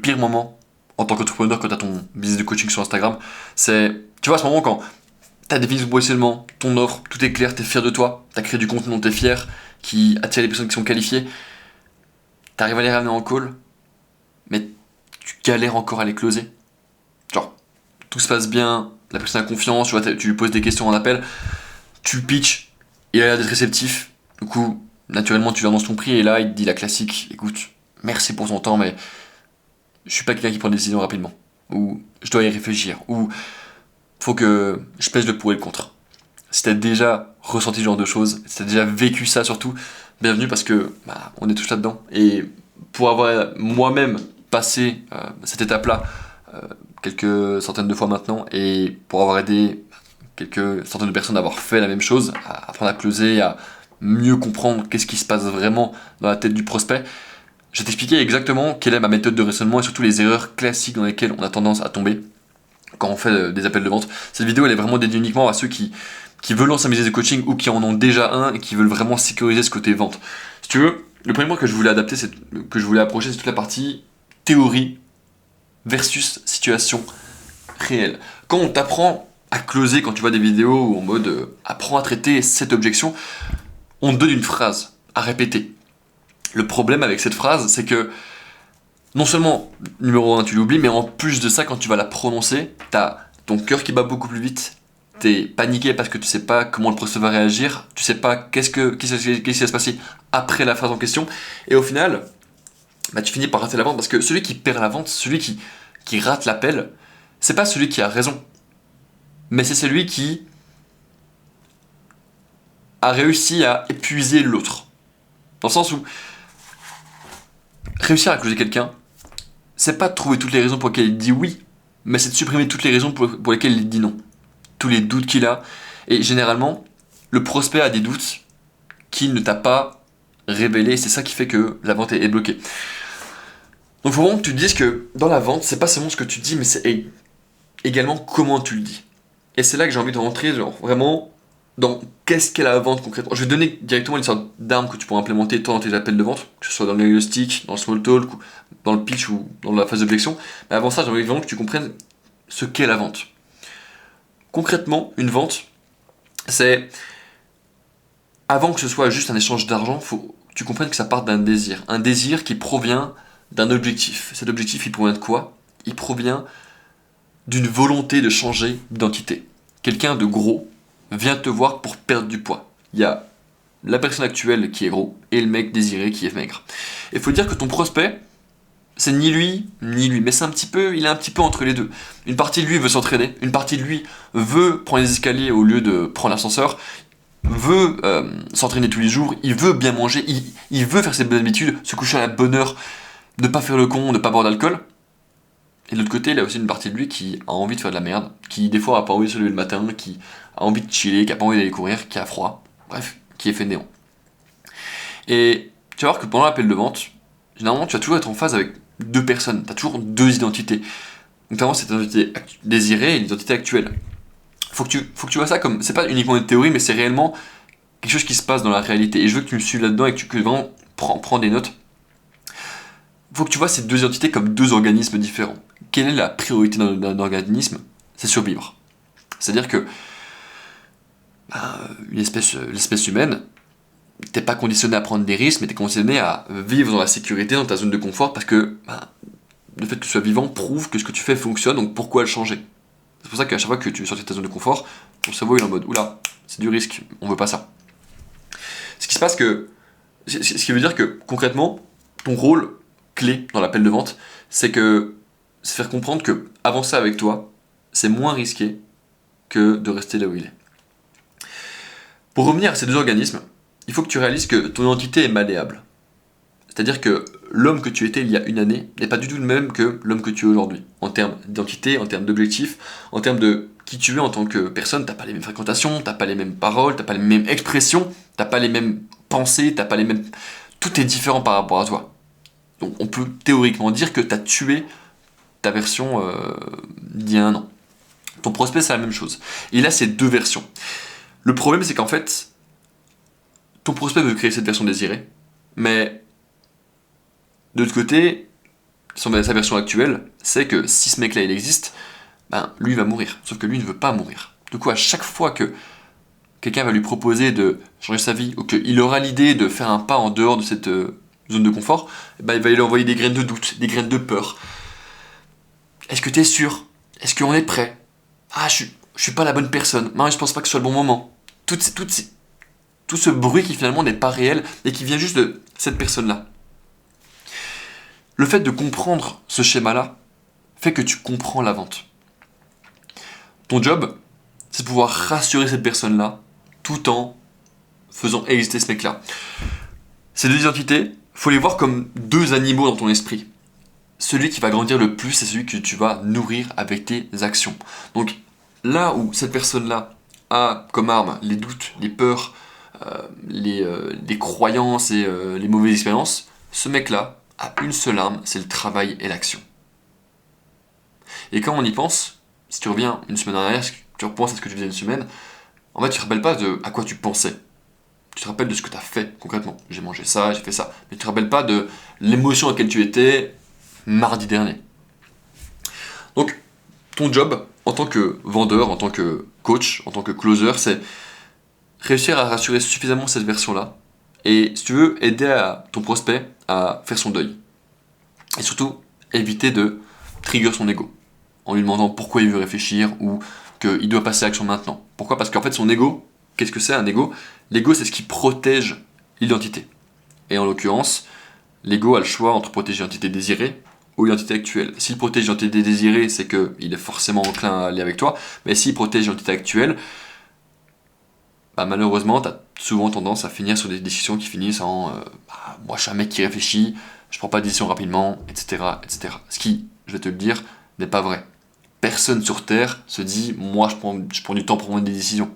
pire moment en tant qu'entrepreneur quand tu as ton business de coaching sur Instagram, c'est, tu vois, à ce moment quand tu as défini ton positionnement, ton offre, tout est clair, tu es fier de toi, tu as créé du contenu dont tu es fier, qui attire les personnes qui sont qualifiées, tu arrives à les ramener en call, mais tu galères encore à les closer. Genre, tout se passe bien, la personne a confiance, tu vois, tu lui poses des questions en appel, tu le pitches, il a l'air d'être réceptif, du coup, naturellement, tu lui annonces ton prix, et là, il te dit la classique, écoute, merci pour ton temps, mais je suis pas quelqu'un qui prend des décisions rapidement, ou je dois y réfléchir, ou faut que je pèse le pour et le contre. Si t'as déjà ressenti ce genre de choses, si t'as déjà vécu ça surtout, bienvenue parce que on est tous là-dedans. Et pour avoir moi-même passé cette étape-là quelques centaines de fois maintenant, et pour avoir aidé quelques centaines de personnes à avoir fait la même chose, à apprendre à closer, à mieux comprendre qu'est-ce qui se passe vraiment dans la tête du prospect, je vais t'expliquer exactement quelle est ma méthode de raisonnement et surtout les erreurs classiques dans lesquelles on a tendance à tomber quand on fait des appels de vente. Cette vidéo elle est vraiment dédiée uniquement à ceux qui veulent lancer un business de coaching ou qui en ont déjà un et qui veulent vraiment sécuriser ce côté vente. Si tu veux, le premier point que je voulais adapter, que je voulais approcher, c'est toute la partie théorie versus situation réelle. Quand on t'apprend à closer, quand tu vois des vidéos où en mode apprends à traiter cette objection, on te donne une phrase à répéter. Le problème avec cette phrase, c'est que non seulement, numéro 1, tu l'oublies, mais en plus de ça, quand tu vas la prononcer, t'as ton cœur qui bat beaucoup plus vite, t'es paniqué parce que tu sais pas comment le prospect va réagir, tu sais pas qu'est-ce qui va se passer après la phrase en question, et au final, tu finis par rater la vente parce que celui qui perd la vente, celui qui rate l'appel, c'est pas celui qui a raison, mais c'est celui qui a réussi à épuiser l'autre. Dans le sens où réussir à closer quelqu'un, c'est pas de trouver toutes les raisons pour lesquelles il dit oui, mais c'est de supprimer toutes les raisons pour lesquelles il dit non. Tous les doutes qu'il a. Et généralement, le prospect a des doutes qu'il ne t'a pas révélés, et c'est ça qui fait que la vente est bloquée. Donc il faut vraiment que tu te dises que dans la vente, c'est pas seulement ce que tu dis, mais c'est également comment tu le dis. Et c'est là que j'ai envie de rentrer, genre vraiment, dans qu'est-ce qu'est la vente concrètement. Je vais te donner directement une sorte d'arme que tu pourras implémenter toi dans tes appels de vente, que ce soit dans le diagnostic, dans le small talk, ou dans le pitch ou dans la phase d'objection. Mais avant ça, j'ai envie vraiment que tu comprennes ce qu'est la vente. Concrètement, une vente, c'est avant que ce soit juste un échange d'argent, faut que tu comprennes que ça part d'un désir. Un désir qui provient d'un objectif. Cet objectif, il provient de quoi? Il provient d'une volonté de changer d'identité. Quelqu'un de gros vient te voir pour perdre du poids. Il y a la personne actuelle qui est gros et le mec désiré qui est maigre. Il faut dire que ton prospect, c'est ni lui, ni lui, mais il est un petit peu entre les deux. Une partie de lui veut s'entraîner, une partie de lui veut prendre les escaliers au lieu de prendre l'ascenseur, veut s'entraîner tous les jours, il veut bien manger, il veut faire ses bonnes habitudes, se coucher à la bonne heure, ne pas faire le con, ne pas boire d'alcool. Et de l'autre côté, il y a aussi une partie de lui qui a envie de faire de la merde, qui des fois a pas envie de se lever le matin, qui a envie de chiller, qui a pas envie d'aller courir, qui a froid, bref, qui est fainéant. Et tu vas voir que pendant l'appel de vente, généralement tu vas toujours être en phase avec deux personnes, tu as toujours deux identités. Notamment cette identité désirée et l'identité actuelle. Faut que tu vois ça comme, c'est pas uniquement une théorie, mais c'est réellement quelque chose qui se passe dans la réalité. Et je veux que tu me suives là-dedans et que vraiment prends des notes. Faut que tu vois ces deux identités comme deux organismes différents. Quelle est la priorité d'un organisme? C'est survivre. C'est-à-dire que l'espèce humaine, t'es pas conditionné à prendre des risques, mais t'es conditionné à vivre dans la sécurité, dans ta zone de confort, parce que le fait que tu sois vivant prouve que ce que tu fais fonctionne, donc pourquoi le changer? C'est pour ça qu'à chaque fois que tu sortis de ta zone de confort, ton cerveau il est en mode oula, c'est du risque, on veut pas ça. Ce qui veut dire que concrètement, ton rôle clé dans l'appel de vente, c'est faire comprendre que avancer avec toi, c'est moins risqué que de rester là où il est. Pour revenir à ces deux organismes, il faut que tu réalises que ton identité est malléable. C'est-à-dire que l'homme que tu étais il y a une année n'est pas du tout le même que l'homme que tu es aujourd'hui. En termes d'identité, en termes d'objectifs, en termes de qui tu es en tant que personne, t'as pas les mêmes fréquentations, t'as pas les mêmes paroles, t'as pas les mêmes expressions, t'as pas les mêmes pensées, t'as pas les mêmes... Tout est différent par rapport à toi. Donc on peut théoriquement dire que t'as tué ta version d'il y a un an. Ton prospect c'est la même chose. Il a ces deux versions. Le problème c'est qu'en fait, ton prospect veut créer cette version désirée, mais de l'autre côté, sa version actuelle, c'est que si ce mec-là il existe, ben lui il va mourir. Sauf que lui ne veut pas mourir. Du coup, à chaque fois que quelqu'un va lui proposer de changer sa vie, ou qu'il aura l'idée de faire un pas en dehors de cette zone de confort, ben, il va lui envoyer des graines de doute, des graines de peur. Est-ce que t'es sûr? Est-ce qu'on est prêt? Ah, je suis pas la bonne personne. Non, je pense pas que ce soit le bon moment. Tout ce bruit qui finalement n'est pas réel et qui vient juste de cette personne-là. Le fait de comprendre ce schéma-là fait que tu comprends la vente. Ton job, c'est de pouvoir rassurer cette personne-là tout en faisant exister ce mec-là. Ces deux identités, faut les voir comme deux animaux dans ton esprit. Celui qui va grandir le plus, c'est celui que tu vas nourrir avec tes actions. Donc là où cette personne-là a comme arme les doutes, les peurs, les croyances et les mauvaises expériences, ce mec-là a une seule arme, c'est le travail et l'action. Et quand on y pense, si tu reviens une semaine en arrière, si tu repenses à ce que tu faisais une semaine, en fait tu ne te rappelles pas de à quoi tu pensais. Tu te rappelles de ce que tu as fait concrètement. J'ai mangé ça, j'ai fait ça. Mais tu te rappelles pas de l'émotion à laquelle tu étais mardi dernier. Donc, ton job en tant que vendeur, en tant que coach, en tant que closer, c'est réussir à rassurer suffisamment cette version-là. Et si tu veux, aider ton prospect à faire son deuil. Et surtout, éviter de trigger son ego. En lui demandant pourquoi il veut réfléchir ou qu'il doit passer à l'action maintenant. Pourquoi? Parce qu'en fait, son ego, qu'est-ce que c'est un ego? L'ego, c'est ce qui protège l'identité. Et en l'occurrence, l'ego a le choix entre protéger l'identité désirée ou l'identité actuelle. S'il protège l'identité désirée, c'est qu'il est forcément enclin à aller avec toi. Mais s'il protège l'identité actuelle, bah malheureusement, tu as souvent tendance à finir sur des décisions qui finissent en moi je suis un mec qui réfléchit, je prends pas de décision rapidement, etc., etc. Ce qui, je vais te le dire, n'est pas vrai. Personne sur Terre se dit moi je prends du temps pour prendre des décisions.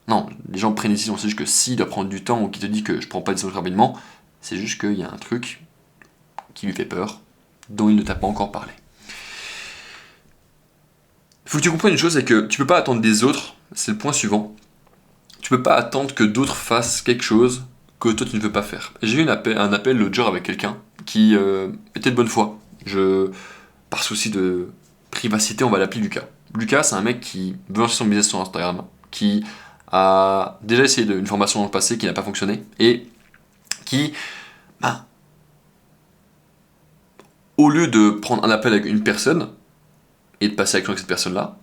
Non, les gens prennent des décisions, c'est juste que s'il doit prendre du temps ou qu'il te dit que je prends pas de décision rapidement, c'est juste qu'il y a un truc qui lui fait peur, dont il ne t'a pas encore parlé. Il faut que tu comprennes une chose, c'est que tu peux pas attendre des autres, c'est le point suivant. Tu peux pas attendre que d'autres fassent quelque chose que toi tu ne veux pas faire. J'ai eu un appel l'autre jour avec quelqu'un qui était de bonne foi. Par souci de privacité, on va l'appeler Lucas. Lucas, c'est un mec qui veut lancer son business sur Instagram, qui a déjà essayé une formation dans le passé qui n'a pas fonctionné, et qui, au lieu de prendre un appel avec une personne et de passer à l'action avec cette personne-là,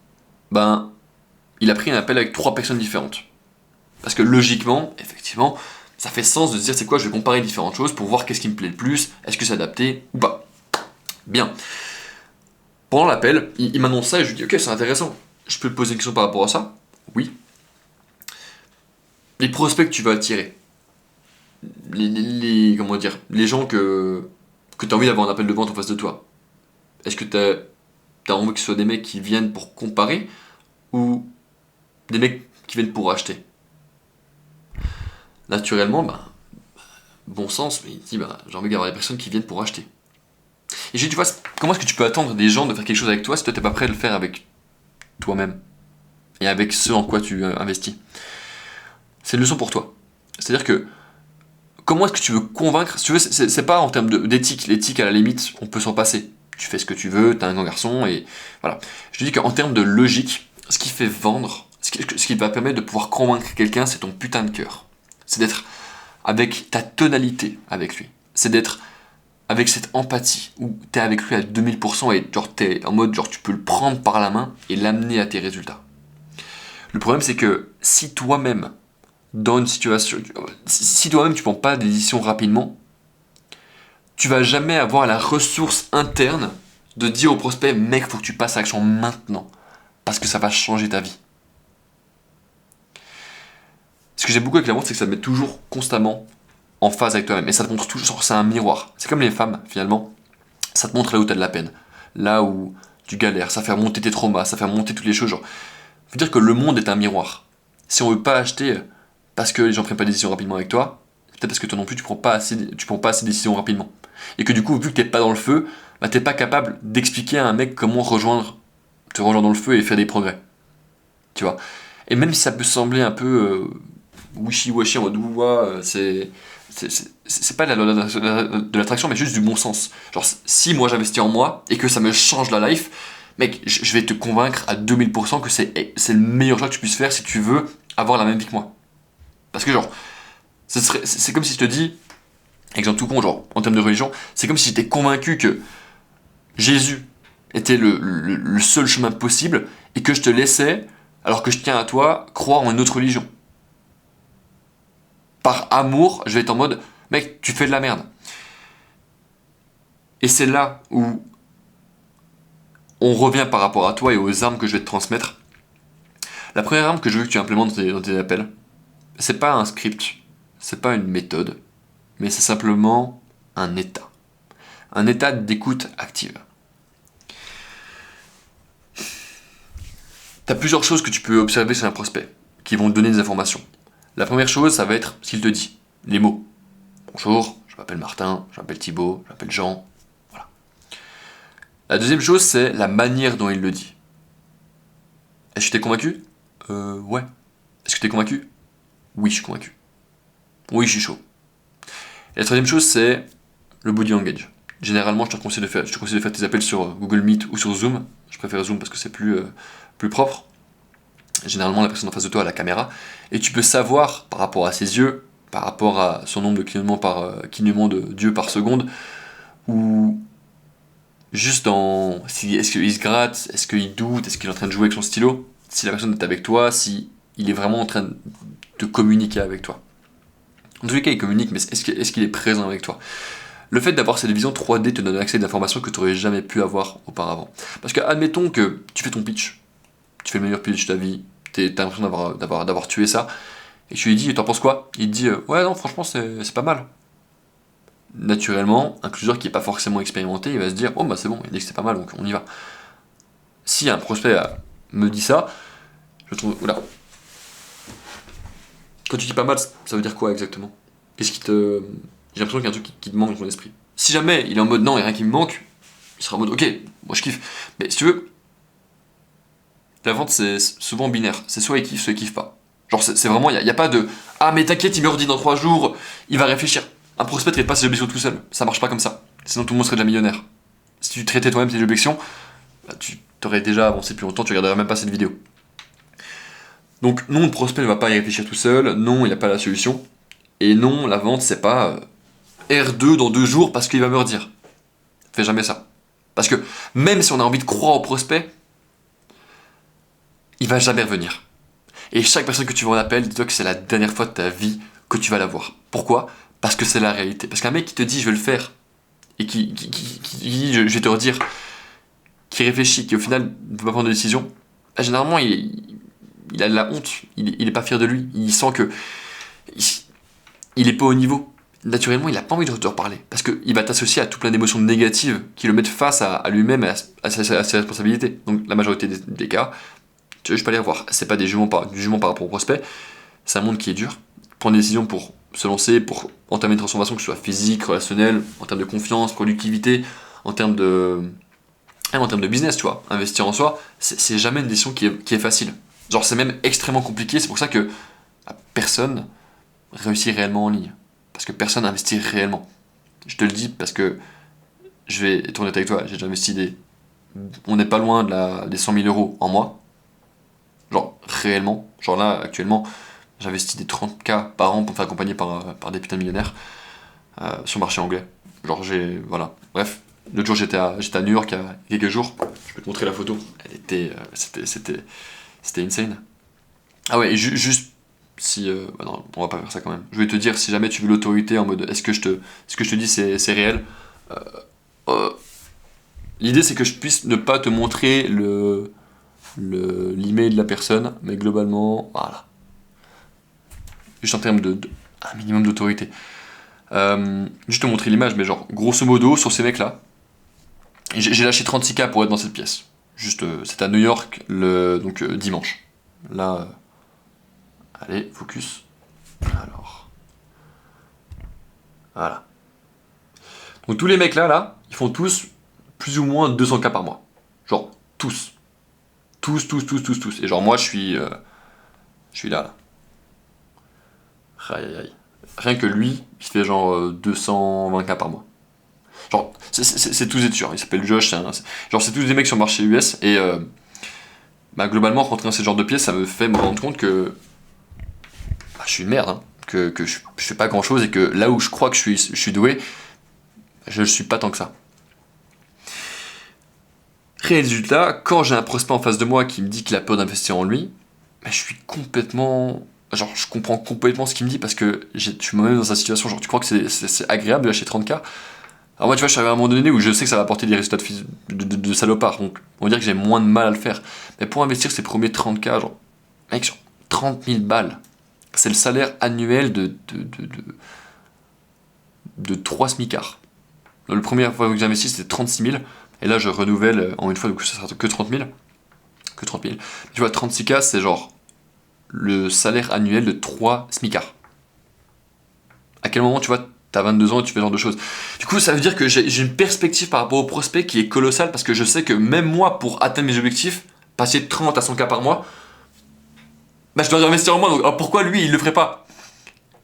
il a pris un appel avec 3 personnes différentes. Parce que logiquement, effectivement, ça fait sens de se dire c'est quoi, je vais comparer différentes choses pour voir qu'est-ce qui me plaît le plus, est-ce que c'est adapté ou pas. Bien. Pendant l'appel, il m'annonce ça et je lui dis ok, c'est intéressant. Je peux te poser une question par rapport à ça? Oui. Les prospects que tu vas attirer, les gens que tu as envie d'avoir un appel de vente en face de toi, est-ce que tu as envie que ce soit des mecs qui viennent pour comparer ou des mecs qui viennent pour acheter? Naturellement, bon sens, mais il dit j'ai envie d'avoir des personnes qui viennent pour acheter. Et je dis, tu vois, comment est-ce que tu peux attendre des gens de faire quelque chose avec toi si toi t'es pas prêt à le faire avec toi-même et avec ce en quoi tu investis? C'est une leçon pour toi. C'est-à-dire que comment est-ce que tu veux convaincre? Si tu veux, c'est pas en termes d'éthique. L'éthique, à la limite, on peut s'en passer. Tu fais ce que tu veux, t'es un grand garçon et voilà. Je te dis qu'en termes de logique, ce qui fait vendre, ce qui va permettre de pouvoir convaincre quelqu'un, c'est ton putain de cœur. C'est d'être avec ta tonalité avec lui. C'est d'être avec cette empathie où t'es avec lui à 2000% et genre t'es en mode genre tu peux le prendre par la main et l'amener à tes résultats. Le problème c'est que si toi-même dans une situation, si toi-même tu prends pas des décisions rapidement, tu vas jamais avoir la ressource interne de dire au prospect mec faut que tu passes à l'action maintenant parce que ça va changer ta vie. Ce que j'aime beaucoup avec la vente, c'est que ça te met toujours constamment en phase avec toi-même. Et ça te montre toujours, c'est un miroir. C'est comme les femmes, finalement. Ça te montre là où tu as de la peine. Là où tu galères. Ça fait remonter tes traumas. Ça fait remonter toutes les choses. Genre, faut dire que le monde est un miroir. Si on veut pas acheter parce que les gens prennent pas des décisions rapidement avec toi, c'est peut-être parce que toi non plus, tu prends pas assez de décisions rapidement. Et que du coup, vu que t'es pas dans le feu, t'es pas capable d'expliquer à un mec comment te rejoindre dans le feu et faire des progrès. Tu vois. Et même si ça peut sembler un peu wishy-washy en mode ouah, c'est pas de la loi de l'attraction, mais juste du bon sens. Genre, si moi j'investis en moi et que ça me change la life, mec, je vais te convaincre à 2000% que c'est le meilleur choix que tu puisses faire si tu veux avoir la même vie que moi. Parce que, genre, c'est comme si je te dis, exemple tout con, genre, en termes de religion, c'est comme si j'étais convaincu que Jésus était le seul chemin possible et que je te laissais, alors que je tiens à toi, croire en une autre religion. Par amour, je vais être en mode, mec, tu fais de la merde. Et c'est là où on revient par rapport à toi et aux armes que je vais te transmettre. La première arme que je veux que tu implémentes dans tes appels, c'est pas un script, c'est pas une méthode, mais c'est simplement un état. Un état d'écoute active. Tu as plusieurs choses que tu peux observer sur un prospect qui vont te donner des informations. La première chose, ça va être ce qu'il te dit, les mots. Bonjour, je m'appelle Martin, je m'appelle Thibaut, je m'appelle Jean. Voilà. La deuxième chose, c'est la manière dont il le dit. Est-ce que tu es convaincu? Ouais. Est-ce que tu es convaincu? Oui, je suis convaincu. Oui, je suis chaud. Et la troisième chose, c'est le body language. Généralement, je te conseille de faire tes appels sur Google Meet ou sur Zoom. Je préfère Zoom parce que c'est plus propre. Généralement, la personne en face de toi a la caméra. Et tu peux savoir, par rapport à ses yeux, par rapport à son nombre de clignements de Dieu par seconde, ou juste est-ce qu'il se gratte, est-ce qu'il doute, est-ce qu'il est en train de jouer avec son stylo, si la personne est avec toi, si il est vraiment en train de communiquer avec toi. En tous les cas, il communique, mais est-ce qu'il est présent avec toi? Le fait d'avoir cette vision 3D te donne accès à des informations que tu n'aurais jamais pu avoir auparavant. Parce que, admettons que tu fais ton pitch, tu fais le meilleur pitch de ta vie, t'as l'impression d'avoir tué ça, et tu lui dis, t'en penses quoi? Il te dit, ouais, non, franchement, c'est pas mal. Naturellement, un closeur qui n'est pas forcément expérimenté, il va se dire, oh, bah c'est bon, il dit que c'est pas mal, donc on y va. Si un prospect me dit ça, je trouve, voilà. Quand tu dis pas mal, ça veut dire quoi exactement? Qu'est-ce qui te. J'ai l'impression qu'il y a un truc qui te manque dans ton esprit. Si jamais il est en mode non, il n'y a rien qui me manque, il sera en mode ok, moi je kiffe. Mais si tu veux, la vente c'est souvent binaire. C'est soit il kiffe pas. Genre c'est vraiment, il n'y a pas de ah mais t'inquiète, il me redit dans 3 jours, il va réfléchir. Un prospect ne traite pas ses objections tout seul. Ça marche pas comme ça. Sinon tout le monde serait déjà millionnaire. Si tu traitais toi-même tes objections, bah, tu t'aurais déjà avancé plus longtemps, tu regarderais même pas cette vidéo. Donc non, le prospect ne va pas y réfléchir tout seul, non, il n'y a pas la solution. Et non, la vente c'est pas R2 dans 2 jours parce qu'il va me redire. Fais jamais ça. Parce que même si on a envie de croire au prospect, il va jamais revenir. Et chaque personne que tu vois en appel, dis-toi que c'est la dernière fois de ta vie que tu vas la voir. Pourquoi? Parce que c'est la réalité. Parce qu'un mec qui te dit je vais le faire, et qui dit je vais te redire, qui réfléchit, qui au final ne peut pas prendre de décision, bah, généralement il a de la honte, il est pas fier de lui, il sent que il est pas au niveau. Naturellement, il n'a pas envie de te reparler. Parce qu'il va t'associer à tout plein d'émotions négatives qui le mettent face à lui-même et à ses responsabilités. Donc, la majorité des cas, je peux pas les revoir. C'est pas du jugement par rapport au prospect. C'est un monde qui est dur. Prendre des décisions pour se lancer, pour entamer une transformation, que ce soit physique, relationnelle, en termes de confiance, productivité, en termes de business, tu vois. Investir en soi, c'est jamais une décision qui est facile. Genre, c'est même extrêmement compliqué. C'est pour ça que personne réussit réellement en ligne. Parce que personne n'investit réellement. Je te le dis parce que je vais être honnête avec toi, j'ai déjà investi on n'est pas loin des 100 000 euros en mois. Genre, réellement. Genre là, actuellement, j'investis des 30K par an pour me faire accompagner par des putains de millionnaires sur le marché anglais. Genre, voilà. Bref, l'autre jour, j'étais à New York il y a quelques jours. Je peux te montrer la photo. C'était insane. Ah ouais, et juste si bah non, on va pas faire ça quand même. Je vais te dire si jamais tu veux l'autorité en mode est-ce que je te dis c'est réel. L'idée c'est que je puisse ne pas te montrer l'email de la personne, mais globalement voilà. Juste en termes de un minimum d'autorité. Juste te montrer l'image, mais genre grosso modo sur ces mecs là, j'ai lâché 36K pour être dans cette pièce. Juste c'est à New York donc dimanche. Là. Allez, focus. Alors. Voilà. Donc tous les mecs là, ils font tous plus ou moins 200K par mois. Genre, tous. Tous. Et genre moi, je suis là. Aïe, aïe, aïe. Rien que lui, il fait genre 220K par mois. Genre, c'est tous des tueurs. Il s'appelle Josh. Genre, c'est tous des mecs sur le marché US. Et bah, globalement, rentrer dans ce genre de pièces, ça me fait me rendre compte que bah, je suis une merde. Hein. Que je fais pas grand chose et que là où je crois que je suis doué, je ne suis pas tant que ça. Résultat, quand j'ai un prospect en face de moi qui me dit qu'il a peur d'investir en lui, bah, je suis complètement. Genre, je comprends complètement ce qu'il me dit parce que je suis moi-même dans sa situation. Genre, tu crois que c'est agréable de lâcher 30K? Alors, moi, tu vois, je suis arrivé à un moment donné où je sais que ça va apporter des résultats de salopard. Donc, on va dire que j'ai moins de mal à le faire. Mais pour investir ces premiers 30K, genre, mec, genre, 30 000 balles, c'est le salaire annuel de 3 smicards. La première fois que j'ai investi, c'était 36 000. Et là, je renouvelle en une fois, donc ça sera que 30 000. Que 30 000. Tu vois, 36K, c'est genre le salaire annuel de 3 smicards. À quel moment, tu vois, t'as 22 ans et tu fais ce genre de choses. Du coup, ça veut dire que j'ai une perspective par rapport au prospect qui est colossale parce que je sais que même moi, pour atteindre mes objectifs, passer de 30 à 100K par mois, bah, je dois investir en moi. Donc, alors pourquoi lui, il le ferait pas?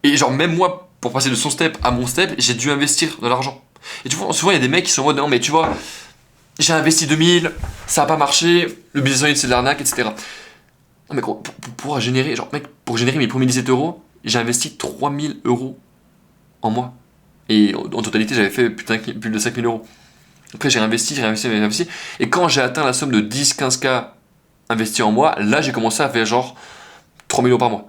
Et genre, même moi, pour passer de son step à mon step, j'ai dû investir de l'argent. Et tu vois, souvent, il y a des mecs qui sont en mode, non, mais tu vois, j'ai investi 2000, ça a pas marché, le business en ligne c'est de l'arnaque, etc. Non, mais pour générer, genre, mec, pour générer mes premiers 17 euros, j'ai investi 3000 euros en mois. Et en totalité, j'avais fait plus de 5000 euros. Après, j'ai réinvesti. Et quand j'ai atteint la somme de 10-15K investis en mois, là, j'ai commencé à faire genre 3000 euros par mois.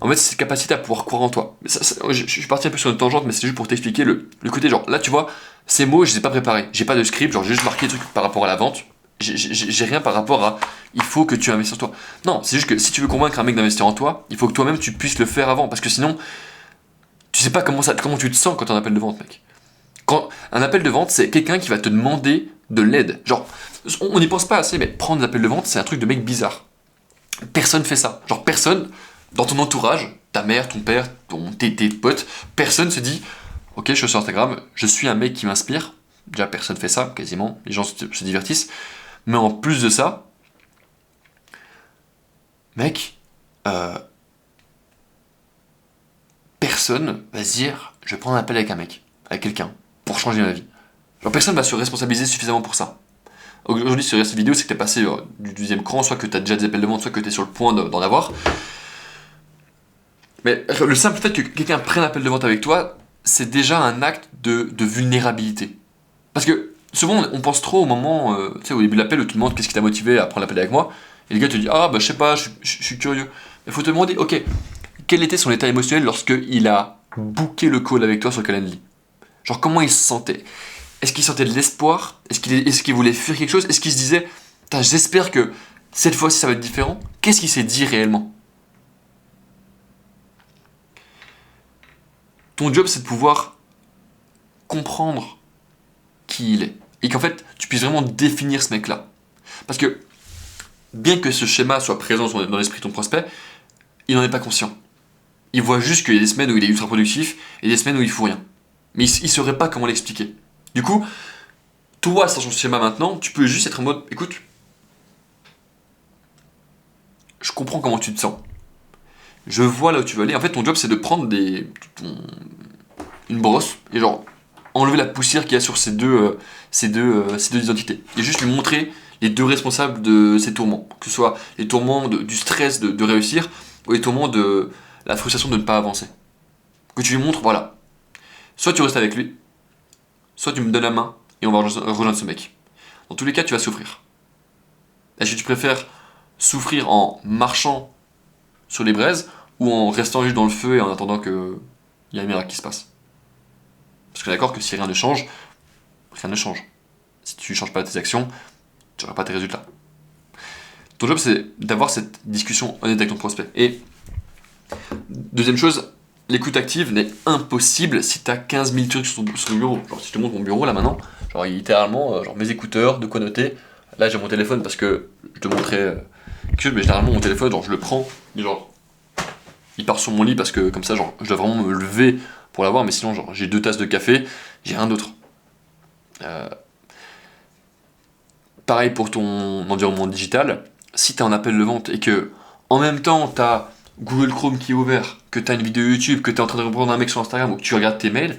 En fait, c'est cette capacité à pouvoir croire en toi. Je suis parti un peu sur une tangente, mais c'est juste pour t'expliquer le côté genre, là, tu vois, ces mots, je les ai pas préparés. J'ai pas de script, genre, j'ai juste marqué des trucs par rapport à la vente. J'ai rien par rapport à il faut que tu investisses en toi. Non, c'est juste que si tu veux convaincre un mec d'investir en toi, il faut que toi-même tu puisses le faire avant. Parce que sinon, tu sais pas comment tu te sens quand t'as un appel de vente, mec. Quand un appel de vente, c'est quelqu'un qui va te demander de l'aide. Genre, on n'y pense pas assez, mais prendre un appel de vente, c'est un truc de mec bizarre. Personne fait ça. Genre, personne, dans ton entourage, ta mère, ton père, tes potes, personne se dit ok, je suis sur Instagram, je suis un mec qui m'inspire. Déjà, personne fait ça, quasiment. Les gens se divertissent. Mais en plus de ça, mec, personne va se dire je vais prendre un appel avec un mec, avec quelqu'un, pour changer ma vie. Genre, personne va se responsabiliser suffisamment pour ça. Aujourd'hui, sur cette vidéo, c'est que t'es passé du deuxième cran, soit que t'as déjà des appels de vente, soit que t'es sur le point d'en avoir. Mais le simple fait que quelqu'un prenne un appel de vente avec toi, c'est déjà un acte de vulnérabilité. Parce que souvent, on pense trop au moment, tu sais, au début de l'appel, où tu te demandes qu'est-ce qui t'a motivé à prendre l'appel avec moi, et le gars te dit ah bah je sais pas, je suis curieux. Il faut te demander, ok, quel était son état émotionnel lorsqu'il a booké le call avec toi sur Calendly? Genre comment il se sentait? Est-ce qu'il sentait de l'espoir? Est-ce qu'il voulait fuir quelque chose? Est-ce qu'il se disait j'espère que cette fois-ci ça va être différent? Qu'est-ce qu'il s'est dit réellement? Ton job c'est de pouvoir comprendre qui il est. Et qu'en fait tu puisses vraiment définir ce mec-là. Parce que bien que ce schéma soit présent dans l'esprit de ton prospect, il n'en est pas conscient. Il voit juste qu'il y a des semaines où il est ultra productif et des semaines où il fout rien. Mais il ne saurait pas comment l'expliquer. Du coup, toi, sans ton schéma maintenant, tu peux juste être en mode écoute, je comprends comment tu te sens. Je vois là où tu veux aller. En fait, ton job, c'est de prendre une brosse et genre enlever la poussière qu'il y a sur ces deux identités. Et juste lui montrer les deux responsables de ces tourments. Que ce soit les tourments du stress de réussir ou les tourments de la frustration de ne pas avancer. Que tu lui montres, voilà. Soit tu restes avec lui, soit tu me donnes la main et on va rejoindre ce mec. Dans tous les cas, tu vas souffrir. Est-ce que tu préfères souffrir en marchant sur les braises ou en restant juste dans le feu et en attendant qu'il y ait un miracle qui se passe? Parce que d'accord que si rien ne change, rien ne change. Si tu ne changes pas tes actions, tu n'auras pas tes résultats. Ton job, c'est d'avoir cette discussion honnête avec ton prospect. Et deuxième chose, l'écoute active n'est impossible si tu as 15 000 trucs sur ton bureau. Genre, si je te montre mon bureau là maintenant, genre littéralement, genre mes écouteurs, de quoi noter. Là, j'ai mon téléphone parce que je te montrais quelque chose, mais généralement, mon téléphone, genre, je le prends, et genre, il part sur mon lit parce que comme ça, genre, je dois vraiment me lever pour l'avoir, mais sinon, genre, j'ai 2 tasses de café, j'ai rien d'autre. Pareil pour ton environnement digital, si tu as un appel de vente et que en même temps tu as Google Chrome qui est ouvert, que tu as une vidéo YouTube, que tu es en train de répondre à un mec sur Instagram ou que tu regardes tes mails,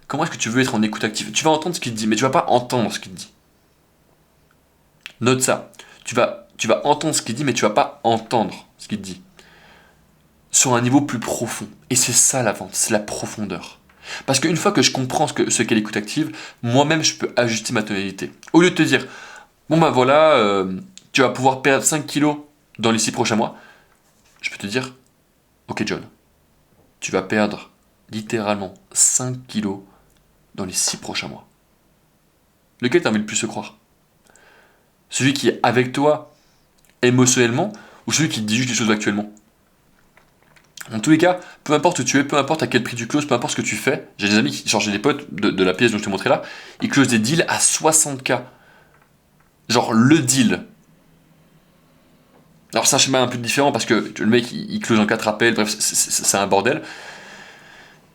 comment est-ce que tu veux être en écoute active? Tu vas entendre ce qu'il te dit, mais tu vas pas entendre ce qu'il te dit. Note ça. Tu vas entendre ce qu'il dit, mais tu vas pas entendre ce qu'il te dit. Sur un niveau plus profond. Et c'est ça la vente, c'est la profondeur. Parce qu'une fois que je comprends ce qu'est l'écoute active, moi-même je peux ajuster ma tonalité. Au lieu de te dire, bon bah voilà, tu vas pouvoir perdre 5 kilos dans les 6 prochains mois, je peux te dire, ok John, tu vas perdre littéralement 5 kilos dans les 6 prochains mois. Lequel t'as envie le plus se croire? Celui qui est avec toi émotionnellement ou celui qui te dit juste les choses actuellement? En tous les cas, peu importe où tu es, peu importe à quel prix tu closes, peu importe ce que tu fais, j'ai des amis qui changent des potes de la pièce dont je te montrais là, ils closent des deals à 60K. Genre le deal. Alors c'est un schéma un peu différent parce que le mec il close en 4 appels, bref, c'est un bordel.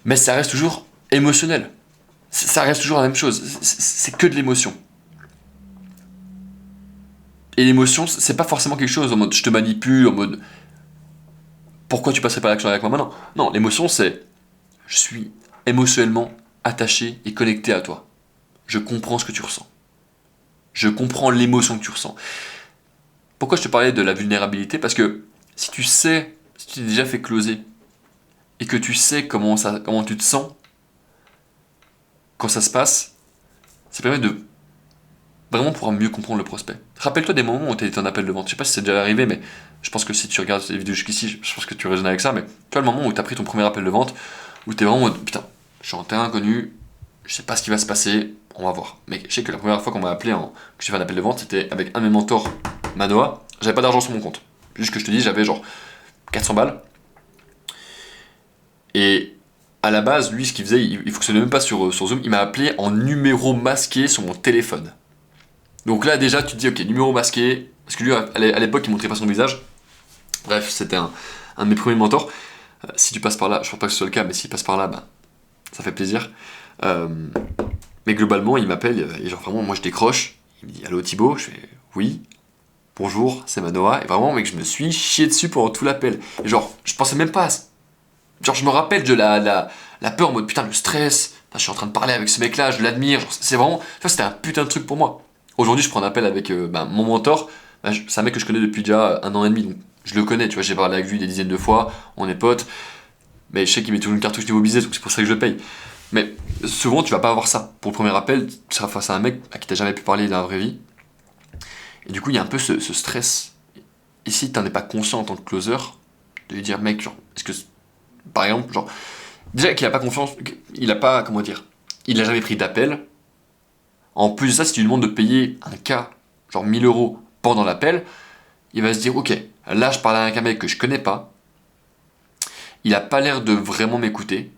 Mais ça reste toujours émotionnel. Ça reste toujours la même chose. C'est que de l'émotion. Et l'émotion, c'est pas forcément quelque chose en mode je te manipule, en mode pourquoi tu passerais pas à l'action avec moi maintenant. Non, l'émotion c'est je suis émotionnellement attaché et connecté à toi. Je comprends ce que tu ressens. Je comprends l'émotion que tu ressens. Pourquoi je te parlais de la vulnérabilité? Parce que si tu sais, si tu t'es déjà fait closer et que tu sais comment tu te sens quand ça se passe, ça permet de vraiment pouvoir mieux comprendre le prospect. Rappelle-toi des moments où tu as été en appel de vente. Je sais pas si c'est déjà arrivé, mais je pense que si tu regardes ces vidéos jusqu'ici, je pense que tu résonnes avec ça. Mais tu vois le moment où tu as pris ton premier appel de vente, où tu es vraiment en mode putain, je suis en terrain inconnu, je sais pas ce qui va se passer, on va voir. Mais je sais que la première fois qu'on m'a appelé, que j'ai fait un appel de vente, c'était avec un de mes mentors, Manoa. J'avais pas d'argent sur mon compte. Juste que je te dis, j'avais genre 400 balles. Et à la base, lui, ce qu'il faisait, il fonctionnait même pas sur Zoom. Il m'a appelé en numéro masqué sur mon téléphone. Donc là, déjà, tu te dis, ok, numéro masqué. Parce que lui, à l'époque, il montrait pas son visage. Bref, c'était un de mes premiers mentors. Si tu passes par là, je crois pas que ce soit le cas, mais s'il passe par là, bah, ça fait plaisir. Euh, mais globalement, il m'appelle, et genre vraiment, moi je décroche. Il me dit, allô Thibaut? Je fais, oui. Bonjour, c'est Manoa. Et vraiment, mec, je me suis chié dessus pendant tout l'appel. Et genre, je pensais même pas à ça. Genre, je me rappelle de la peur en mode putain, le stress. Putain, je suis en train de parler avec ce mec-là, je l'admire. Genre, c'est vraiment. Ça, c'était un putain de truc pour moi. Aujourd'hui, je prends un appel avec mon mentor. C'est un mec que je connais depuis déjà 1 an et demi. Donc, je le connais, tu vois, j'ai parlé avec lui des dizaines de fois. On est potes. Mais je sais qu'il met toujours une cartouche niveau business, donc c'est pour ça que je le paye. Mais souvent, tu vas pas avoir ça. Pour le premier appel, tu seras face à un mec à qui t'as jamais pu parler dans la vraie vie. Et du coup, il y a un peu ce stress. Et si t'en es pas conscient en tant que closer, de lui dire, mec, genre, est-ce que par exemple, genre, déjà qu'il a pas confiance, il a pas, comment dire, il a jamais pris d'appel. En plus de ça, si tu lui demandes de payer un cas, genre 1000 € pendant l'appel, il va se dire, ok, là je parle avec un mec que je connais pas, il a pas l'air de vraiment m'écouter,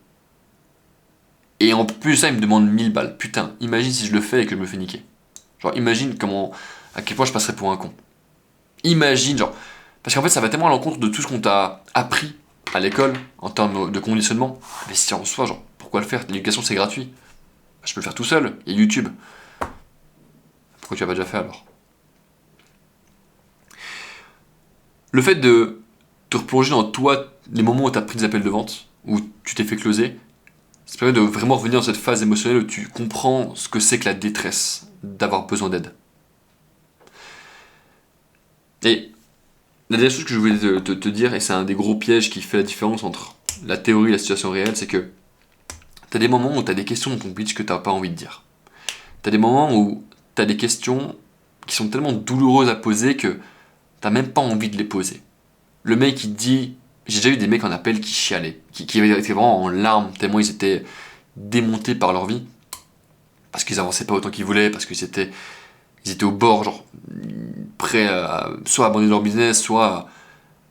et en plus de ça, il me demande 1000 balles. Putain, imagine si je le fais et que je me fais niquer. Genre, imagine à quel point je passerais pour un con. Imagine, genre, parce qu'en fait, ça va tellement à l'encontre de tout ce qu'on t'a appris à l'école en termes de conditionnement. Mais si en soi, genre, pourquoi le faire? L'éducation, c'est gratuit. Je peux le faire tout seul. Et YouTube. Pourquoi tu l'as pas déjà fait alors? Le fait de te replonger dans toi, les moments où tu as pris des appels de vente, où tu t'es fait closer, ça permet de vraiment revenir dans cette phase émotionnelle où tu comprends ce que c'est que la détresse d'avoir besoin d'aide. Et la dernière chose que je voulais te dire, et c'est un des gros pièges qui fait la différence entre la théorie et la situation réelle, c'est que t'as des moments où t'as des questions dans ton pitch que t'as pas envie de dire. T'as des moments où t'as des questions qui sont tellement douloureuses à poser que t'as même pas envie de les poser. Le mec il te dit, j'ai déjà eu des mecs en appel qui chialaient, qui étaient vraiment en larmes tellement ils étaient démontés par leur vie, parce qu'ils avançaient pas autant qu'ils voulaient, parce ils étaient au bord, genre prêts à soit abandonner leur business, soit.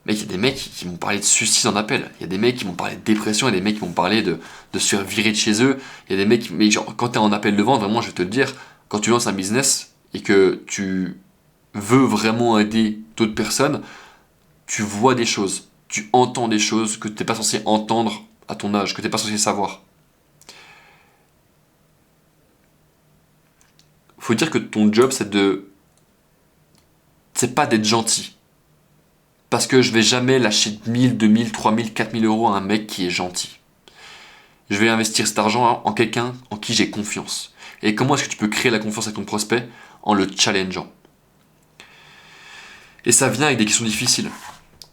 Mec, il y a des mecs qui m'ont parlé de suicide en appel. Il y a des mecs qui m'ont parlé de dépression. Il y a des mecs qui m'ont parlé de se faire virer de chez eux. Il y a des mecs mais genre, quand t'es en appel de vente, vraiment, je vais te le dire, quand tu lances un business et que tu veux vraiment aider d'autres personnes, tu vois des choses, tu entends des choses que t'es pas censé entendre à ton âge, que t'es pas censé savoir. Faut dire que ton job, c'est pas d'être gentil. Parce que je vais jamais lâcher 1000, 2000, 3000, 4000 euros à un mec qui est gentil. Je vais investir cet argent en quelqu'un en qui j'ai confiance. Et comment est-ce que tu peux créer la confiance avec ton prospect? En le challengeant. Et ça vient avec des questions difficiles.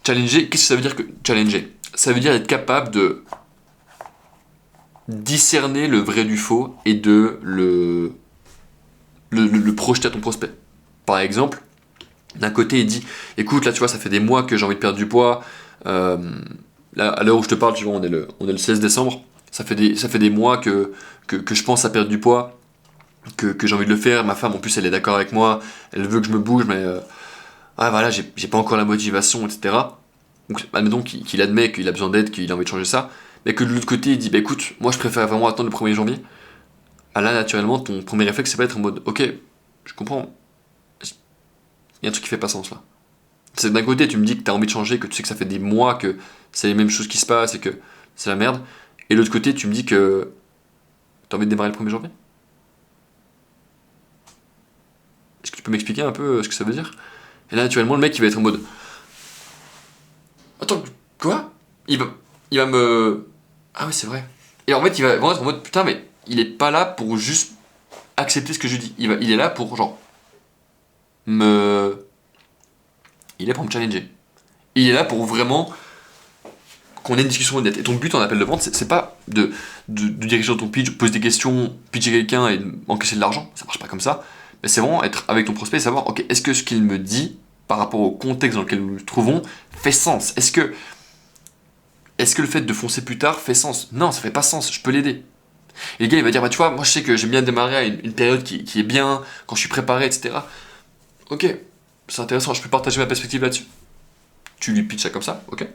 Challenger, qu'est-ce que ça veut dire que challenger? Ça veut dire être capable de discerner le vrai du faux et de le projeter à ton prospect. Par exemple, d'un côté, il dit, écoute, là, tu vois, ça fait des mois que j'ai envie de perdre du poids. Là, à l'heure où je te parle, tu vois, on est le 16 décembre. Ça fait des mois que je pense à perdre du poids, que j'ai envie de le faire. Ma femme, en plus, elle est d'accord avec moi. Elle veut que je me bouge, mais voilà, j'ai pas encore la motivation, etc. Donc, admettons qu'il admet qu'il a besoin d'aide, qu'il a envie de changer ça. Mais que de l'autre côté, il dit, bah écoute, moi, je préfère vraiment attendre le 1er janvier. Ah là, naturellement, ton premier réflexe, c'est pas être en mode, ok, je comprends. Il y a un truc qui fait pas sens là. C'est d'un côté, tu me dis que t'as envie de changer, que tu sais que ça fait des mois que c'est les mêmes choses qui se passent et que c'est la merde. Et de l'autre côté, tu me dis que t'as envie de démarrer le 1er janvier. Est-ce que tu peux m'expliquer un peu ce que ça veut dire? Et là, naturellement, le mec, il va être en mode, attends, quoi? Il va me... Ah ouais, c'est vrai. Et en fait, il va vraiment être en mode, putain, mais il est pas là pour juste accepter ce que je dis. Il est là pour, genre, il est là pour me challenger. Il est là pour vraiment qu'on ait une discussion honnête. Et ton but en appel de vente, c'est pas de diriger dans ton pitch, poser des questions, pitcher quelqu'un et encaisser de l'argent. Ça marche pas comme ça. Mais c'est vraiment être avec ton prospect et savoir, ok, est-ce que ce qu'il me dit, par rapport au contexte dans lequel nous nous trouvons, fait sens? Est-ce que le fait de foncer plus tard fait sens? Non, ça fait pas sens, je peux l'aider. Et le gars, il va dire, bah tu vois, moi je sais que j'aime bien démarrer à une période qui est bien, quand je suis préparé, etc. Ok, c'est intéressant, je peux partager ma perspective là-dessus. Tu lui pitches ça comme ça, ok.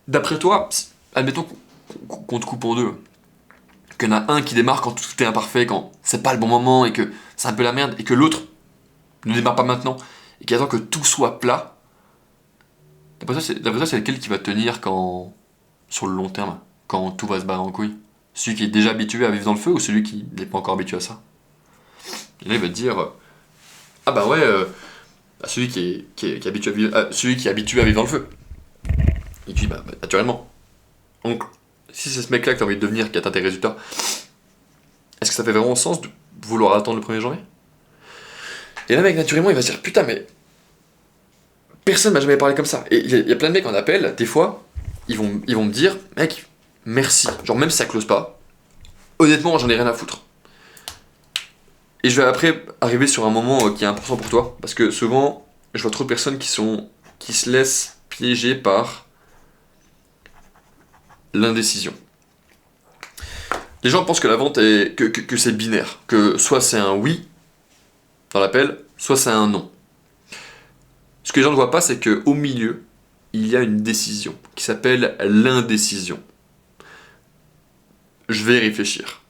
D'après toi, admettons qu'on te coupe en deux, qu'il y en a un qui démarre quand tout est imparfait, quand c'est pas le bon moment et que c'est un peu la merde, et que l'autre ne démarre pas maintenant et qui attend que tout soit plat. D'après toi, c'est lequel qui va tenir sur le long terme, quand tout va se barrer en couille? Celui qui est déjà habitué à vivre dans le feu ou celui qui n'est pas encore habitué à ça? Et là, il va te dire, ah bah ouais, celui qui est habitué à vivre, celui qui est habitué à vivre dans le feu. Et tu dis, bah naturellement. Donc, si c'est ce mec-là que tu as envie de devenir qui atteint tes résultats, est-ce que ça fait vraiment sens de vouloir attendre le 1er janvier? Et là, mec, naturellement, il va se dire, putain, mais personne m'a jamais parlé comme ça. Et il y a plein de mecs en appel, des fois, ils vont me dire, mec, merci. Genre, même si ça close pas, honnêtement, j'en ai rien à foutre. Et je vais après arriver sur un moment qui est important pour toi, parce que souvent, je vois trop de personnes qui se laissent piéger par l'indécision. Les gens pensent que la vente est que c'est binaire, que soit c'est un oui dans l'appel, soit c'est un non. Ce que les gens ne voient pas, c'est qu'au milieu, il y a une décision qui s'appelle l'indécision. Je vais réfléchir.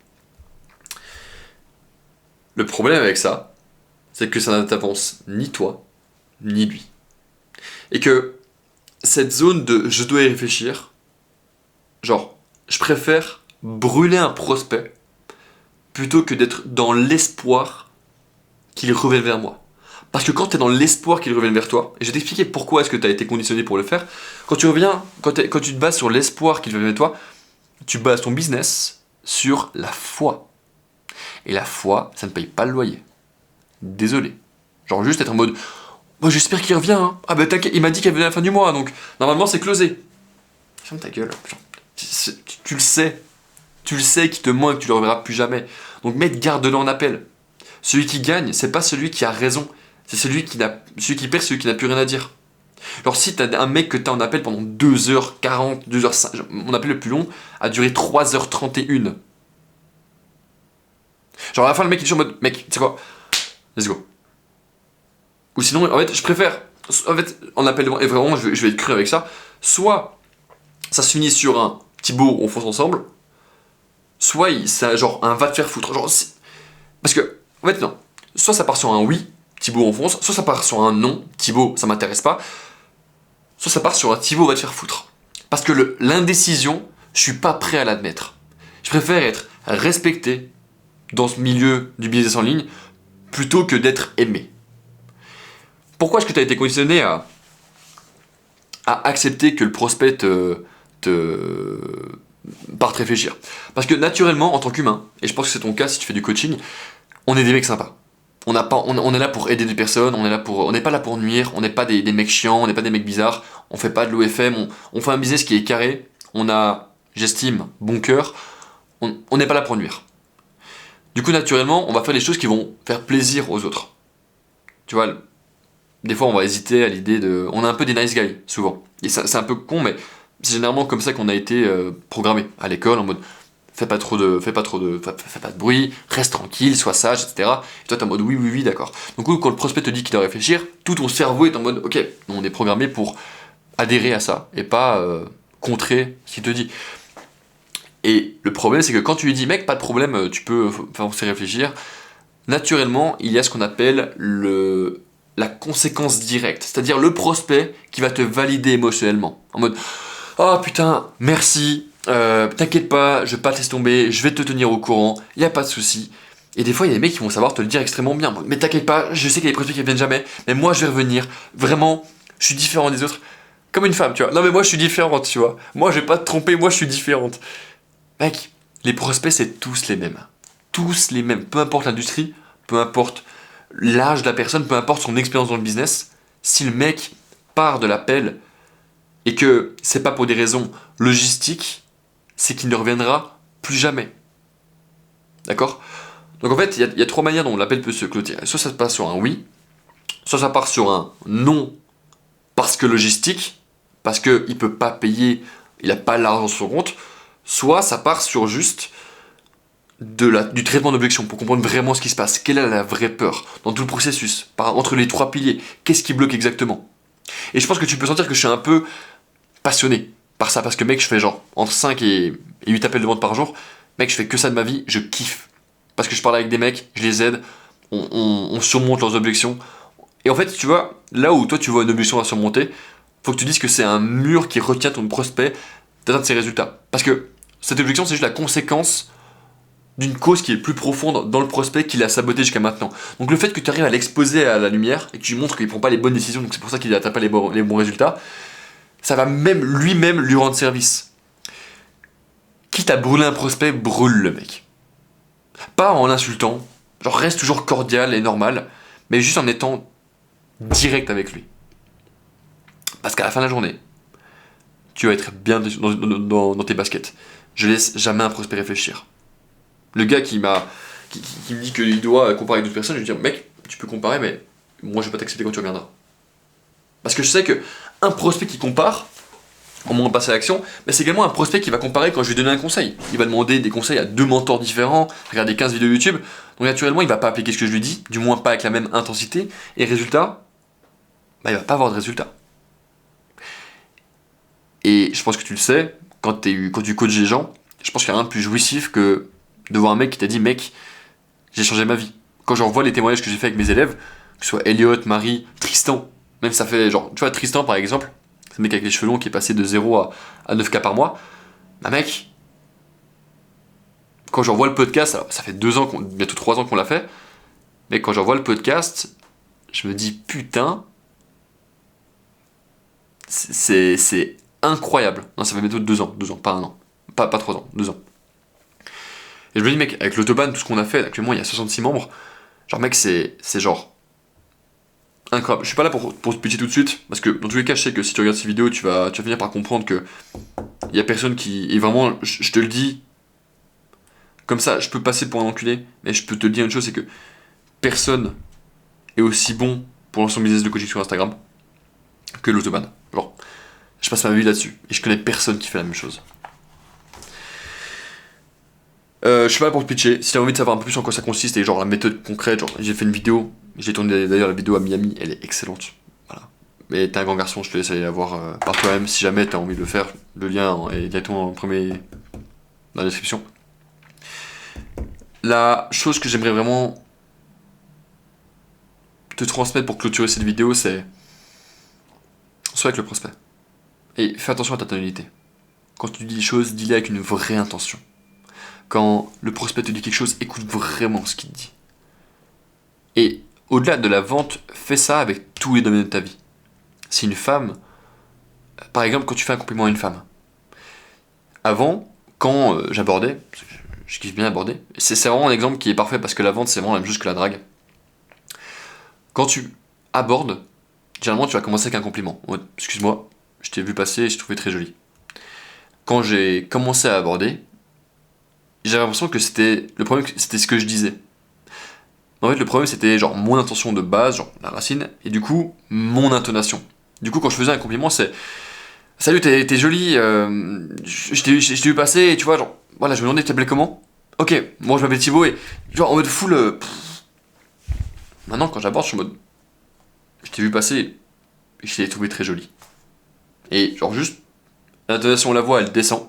Le problème avec ça, c'est que ça ne t'avance ni toi, ni lui. Et que cette zone de je dois y réfléchir, genre, je préfère brûler un prospect plutôt que d'être dans l'espoir qu'il revienne vers moi. Parce que quand tu es dans l'espoir qu'il revienne vers toi, et je vais t'expliquer pourquoi est-ce que tu as été conditionné pour le faire, quand tu te bases sur l'espoir qu'il revienne vers toi, tu bases ton business sur la foi. Et la foi, ça ne paye pas le loyer. Désolé. Genre juste être en mode, moi j'espère qu'il revient, hein. Ah bah t'inquiète, il m'a dit qu'elle venait à la fin du mois, donc normalement c'est closé. Ferme ta gueule. Genre, tu le sais. Tu le sais qu'il te ment et que tu le reverras plus jamais. Donc mec, garde-le en appel. Celui qui gagne, c'est pas celui qui a raison. C'est celui qui perd, celui qui n'a plus rien à dire. Alors si t'as un mec que t'as en appel pendant 2h40, 2h5, mon appel le plus long a duré 3h31. Genre à la fin le mec il est sur mode, mec, tu sais quoi, let's go. Ou sinon, en fait, je préfère, en appel de vente, et vraiment je vais être cru avec ça, soit ça se finit sur un Thibaut, on fonce ensemble, soit c'est genre un va te faire foutre. Genre, parce que, en fait, non. Soit ça part sur un oui, Thibaut, on fonce, soit ça part sur un non, Thibaut, ça m'intéresse pas, soit ça part sur un Thibaut, va te faire foutre. Parce que l'indécision, je suis pas prêt à l'admettre. Je préfère être respecté dans ce milieu du business en ligne plutôt que d'être aimé. Pourquoi est-ce que tu as été conditionné à accepter que le prospect parte réfléchir? Parce que naturellement, en tant qu'humain, et je pense que c'est ton cas si tu fais du coaching, on est des mecs sympas. On est là pour aider des personnes, on n'est pas là pour nuire, on n'est pas des mecs chiants, on n'est pas des mecs bizarres, on fait pas de l'OFM, on fait un business qui est carré, on a, j'estime, bon cœur, on n'est pas là pour nuire. Du coup, naturellement, on va faire des choses qui vont faire plaisir aux autres. Tu vois, des fois, on va hésiter à l'idée de... On est un peu des nice guys, souvent. Et c'est un peu con, mais c'est généralement comme ça qu'on a été programmé à l'école, en mode fais pas de bruit, reste tranquille, sois sage, etc. Et toi, t'es en mode oui, d'accord. Donc, quand le prospect te dit qu'il doit réfléchir, tout ton cerveau est en mode ok, on est programmé pour adhérer à ça et pas contrer ce qu'il te dit. Et le problème, c'est que quand tu lui dis mec, pas de problème, tu peux faire réfléchir, naturellement, il y a ce qu'on appelle la conséquence directe, c'est-à-dire le prospect qui va te valider émotionnellement. En mode oh putain, merci, t'inquiète pas, je vais pas te laisser tomber, je vais te tenir au courant, y a pas de souci. Et des fois, il y a des mecs qui vont savoir te le dire extrêmement bien. Mais t'inquiète pas, je sais qu'il y a des prospects qui viennent jamais, mais moi je vais revenir. Vraiment, je suis différent des autres. Comme une femme, tu vois. Non, mais moi je suis différente, tu vois. Moi je vais pas te tromper, moi je suis différente. Mec, les prospects c'est tous les mêmes. Tous les mêmes. Peu importe l'industrie, peu importe l'âge de la personne, peu importe son expérience dans le business. Si le mec part de l'appel et que c'est pas pour des raisons logistiques, c'est qu'il ne reviendra plus jamais. D'accord? Donc en fait, il y a trois manières dont l'appel peut se clôturer. Soit ça se passe sur un oui, soit ça part sur un non parce que logistique, parce qu'il ne peut pas payer, il n'a pas l'argent sur son compte, soit ça part sur juste du traitement d'objection pour comprendre vraiment ce qui se passe, quelle est la vraie peur dans tout le processus, entre les trois piliers, qu'est-ce qui bloque exactement. Et je pense que tu peux sentir que je suis un peu passionné par ça, parce que mec, je fais genre entre 5 et 8 appels de vente par jour, mec, je fais que ça de ma vie, je kiffe. Parce que je parle avec des mecs, je les aide, on surmonte leurs objections. Et en fait, tu vois, là où toi tu vois une objection à surmonter, faut que tu dises que c'est un mur qui retient ton prospect d'atteindre ses résultats. Parce que cette objection, c'est juste la conséquence d'une cause qui est plus profonde dans le prospect qu'il a saboté jusqu'à maintenant. Donc le fait que tu arrives à l'exposer à la lumière et que tu lui montres qu'il ne prend pas les bonnes décisions, donc c'est pour ça qu'il n'atteint pas les bons résultats, ça va même lui-même lui rendre service. Quitte à brûler un prospect, brûle le mec. Pas en l'insultant, genre reste toujours cordial et normal, mais juste en étant direct avec lui. Parce qu'à la fin de la journée, tu vas être bien dans tes baskets. Je laisse jamais un prospect réfléchir. Le gars qui me dit qu'il doit comparer avec d'autres personnes, je lui dis mec, tu peux comparer, mais moi je vais pas t'accepter quand tu reviendras. Parce que je sais que un prospect qui compare, au moment de passer à l'action, mais c'est également un prospect qui va comparer quand je lui donne un conseil. Il va demander des conseils à 2 mentors différents, regarder 15 vidéos YouTube, donc naturellement il va pas appliquer ce que je lui dis, du moins pas avec la même intensité, et résultat, il va pas avoir de résultat. Et je pense que tu le sais, quand tu coaches des gens, je pense qu'il n'y a rien de plus jouissif que de voir un mec qui t'a dit mec, j'ai changé ma vie. Quand je revois les témoignages que j'ai fait avec mes élèves, que ce soit Elliot, Marie, Tristan, même ça fait genre, tu vois Tristan par exemple, c'est le mec avec les cheveux longs qui est passé de 0 à 9K par mois, bah mec, quand je revois le podcast, alors ça fait 2 ans, bientôt 3 ans qu'on l'a fait, mais quand je revois le podcast, je me dis putain, c'est incroyable. Non, ça fait bientôt 2 ans, pas 1 an, pas 3 ans, 2 ans. Et je me dis mec, avec l'autobahn, tout ce qu'on a fait, actuellement il y a 66 membres, genre mec c'est genre incroyable. Je suis pas là pour te pitcher tout de suite, parce que dans tous les cas je sais que si tu regardes ces vidéos, tu vas finir par comprendre que il y a personne qui... Et vraiment, je te le dis, comme ça, je peux passer pour un enculé, mais je peux te le dire une chose, c'est que personne est aussi bon pour lancer son business de coaching sur Instagram que l'autobahn. Genre, je passe ma vie là-dessus, et je connais personne qui fait la même chose. Je suis pas là pour te pitcher. Si tu as envie de savoir un peu plus en quoi ça consiste et genre la méthode concrète, genre j'ai fait une vidéo, j'ai tourné d'ailleurs la vidéo à Miami, elle est excellente. Voilà. Mais t'es un grand garçon, je te laisse aller la voir par toi-même. Si jamais t'as envie de le faire, le lien est directement dans la description. La chose que j'aimerais vraiment te transmettre pour clôturer cette vidéo, c'est sois avec le prospect. Et fais attention à ta tonalité. Quand tu dis des choses, dis-les avec une vraie intention. Quand le prospect te dit quelque chose, écoute vraiment ce qu'il te dit. Et au-delà de la vente, fais ça avec tous les domaines de ta vie. Si une femme, par exemple, quand tu fais un compliment à une femme, avant, quand j'abordais, parce que je kiffe bien aborder, c'est vraiment un exemple qui est parfait parce que la vente c'est vraiment la même chose que la drague. Quand tu abordes, généralement tu vas commencer avec un compliment. En mode, excuse-moi, je t'ai vu passer et je t'ai trouvé très jolie. Quand j'ai commencé à aborder, j'avais l'impression que le problème, c'était ce que je disais. En fait, le problème, c'était genre mon intention de base, genre la racine, et du coup, mon intonation. Du coup, quand je faisais un compliment, c'est salut, t'es jolie, je t'ai vu passer, et tu vois, genre, voilà, je me demandais, tu t'appelais comment? Ok, moi je m'appelle Thibaut, et genre en mode full. Maintenant, quand j'aborde, je suis en mode, je t'ai vu passer, et je t'ai trouvé très jolie. Et genre, juste, l'intonation de la voix, elle descend,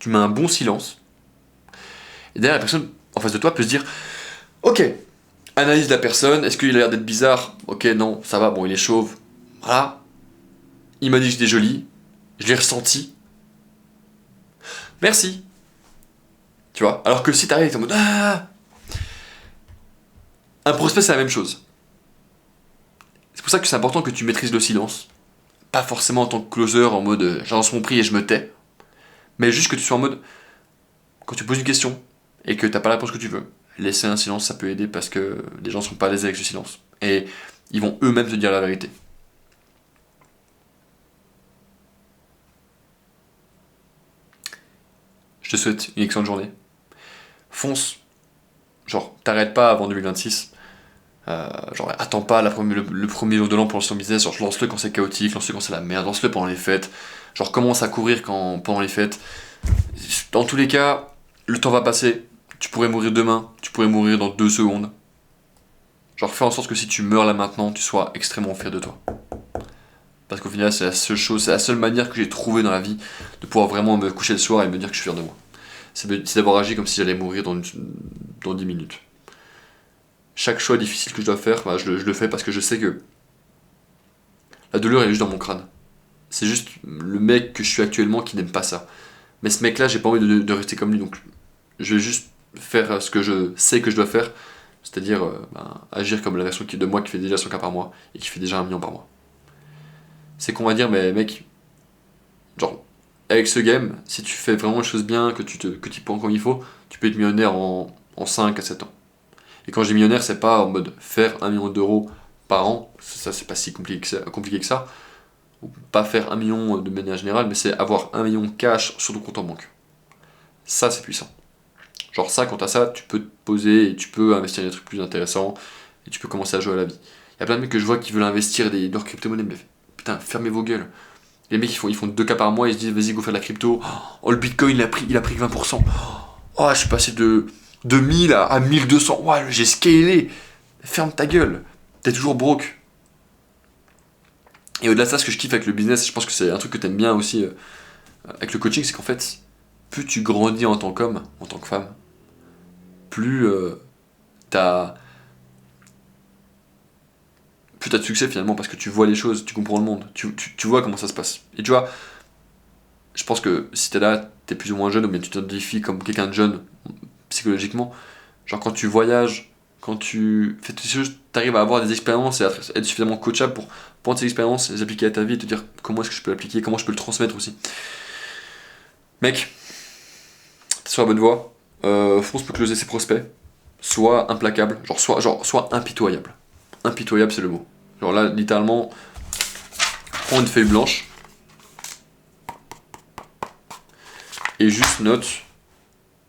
tu mets un bon silence, et derrière, la personne en face de toi peut se dire, ok, analyse de la personne, est-ce qu'il a l'air d'être bizarre? Ok, non, ça va, bon, il est chauve. Voilà. Il m'a dit que j'étais jolie. Je l'ai ressenti. Merci. Tu vois? Alors que si t'arrives et t'es en mode ah, un prospect, c'est la même chose. C'est pour ça que c'est important que tu maîtrises le silence. Pas forcément en tant que closer, en mode j'avance mon prix et je me tais. Mais juste que tu sois en mode, quand tu poses une question et que t'as pas la réponse que tu veux, laisser un silence, ça peut aider parce que les gens sont pas à l'aise avec le silence. Et ils vont eux-mêmes te dire la vérité. Je te souhaite une excellente journée. Fonce. Genre, t'arrêtes pas avant 2026. Genre, attends pas le premier jour de l'an pour lancer ton business. Genre, lance-le quand c'est chaotique, lance-le quand c'est la merde, lance-le pendant les fêtes. Genre, commence à courir pendant les fêtes. Dans tous les cas, le temps va passer. Tu pourrais mourir demain, tu pourrais mourir dans 2 secondes. Genre, fais en sorte que si tu meurs là maintenant, tu sois extrêmement fier de toi. Parce qu'au final, c'est la seule chose, c'est la seule manière que j'ai trouvée dans la vie de pouvoir vraiment me coucher le soir et me dire que je suis fier de moi. C'est d'avoir agi comme si j'allais mourir dans 10 minutes. Chaque choix difficile que je dois faire, bah, je le fais parce que je sais que la douleur elle est juste dans mon crâne. C'est juste le mec que je suis actuellement qui n'aime pas ça. Mais ce mec-là, j'ai pas envie de rester comme lui, donc je vais juste faire ce que je sais que je dois faire, c'est-à-dire agir comme la version de moi qui fait déjà 100K par mois et qui fait déjà 1 million par mois. C'est qu'on va dire, mais mec, genre, avec ce game, si tu fais vraiment les choses bien, que tu prends comme il faut, tu peux être millionnaire en 5 à 7 ans. Et quand je dis millionnaire, c'est pas en mode faire 1 million d'euros par an, ça c'est pas si compliqué que ça, ou pas faire 1 million de manière générale, mais c'est avoir 1 million cash sur ton compte en banque. Ça c'est puissant. Genre ça, quand t'as ça, tu peux te poser et tu peux investir dans des trucs plus intéressants et tu peux commencer à jouer à la vie. Il y a plein de mecs que je vois qui veulent investir leurs crypto-monnaies, mais putain, fermez vos gueules. Les mecs ils font 2K par mois, ils se disent vas-y go faire de la crypto. Oh le bitcoin il a pris que 20%. Oh je suis passé de 1000 à 1200. Ouais, j'ai scalé. Ferme ta gueule. T'es toujours broke. Et au-delà de ça, ce que je kiffe avec le business, je pense que c'est un truc que t'aimes bien aussi avec le coaching, c'est qu'en fait, plus tu grandis en tant qu'homme, en tant que femme, plus t'as plus t'as de succès finalement parce que tu vois les choses, tu comprends le monde, tu vois comment ça se passe. Et tu vois, je pense que si t'es là, t'es plus ou moins jeune ou bien tu t'identifies comme quelqu'un de jeune psychologiquement, genre quand tu voyages, quand tu fais toutes ces choses, t'arrives à avoir des expériences et à être suffisamment coachable pour prendre ces expériences, les appliquer à ta vie et te dire comment est-ce que je peux l'appliquer, comment je peux le transmettre aussi. Mec, t'es sur la bonne voie, fonce pour closer ses prospects, sois implacable, sois impitoyable. Impitoyable c'est le mot. Genre là, littéralement, prends une feuille blanche et juste note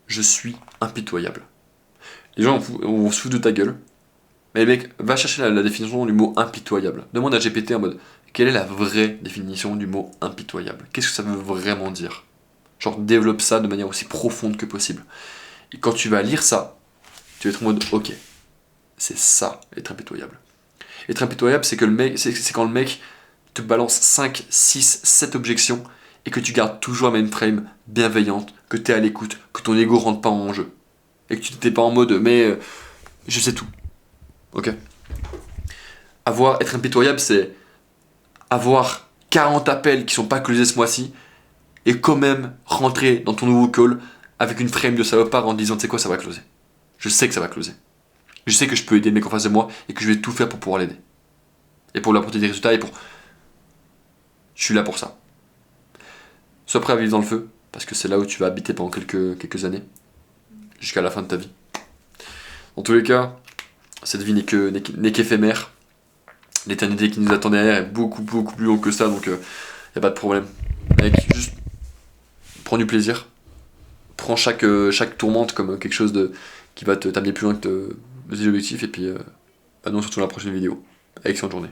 je suis impitoyable. Les gens vont se foutre de ta gueule. Mais mec, va chercher la définition du mot impitoyable. Demande à GPT en mode quelle est la vraie définition du mot impitoyable? Qu'est-ce que ça veut vraiment dire? Genre développe ça de manière aussi profonde que possible. Et quand tu vas lire ça, tu vas être en mode ok, c'est ça être impitoyable. Être impitoyable, c'est que c'est quand le mec te balance 5, 6, 7 objections et que tu gardes toujours la même frame bienveillante, que tu es à l'écoute, que ton ego rentre pas en jeu. Et que tu n'étais pas en mode mais je sais tout. Ok. Être impitoyable, c'est avoir 40 appels qui sont pas closés ce mois-ci et quand même rentrer dans ton nouveau call avec une frame de salopard en disant tu sais quoi, ça va closer. Je sais que ça va closer. Je sais que je peux aider le mec en face de moi et que je vais tout faire pour pouvoir l'aider. et pour lui apporter des résultats, je suis là pour ça. Sois prêt à vivre dans le feu, parce que c'est là où tu vas habiter pendant quelques années, jusqu'à la fin de ta vie. Dans tous les cas, cette vie n'est qu'éphémère. L'éternité qui nous attend derrière est beaucoup plus longue que ça, donc y a pas de problème. Mec, juste prends du plaisir. Prends chaque tourmente comme quelque chose qui va t'amener plus loin que tes objectifs, et puis nous on se retrouve dans la prochaine vidéo. Excellente journée.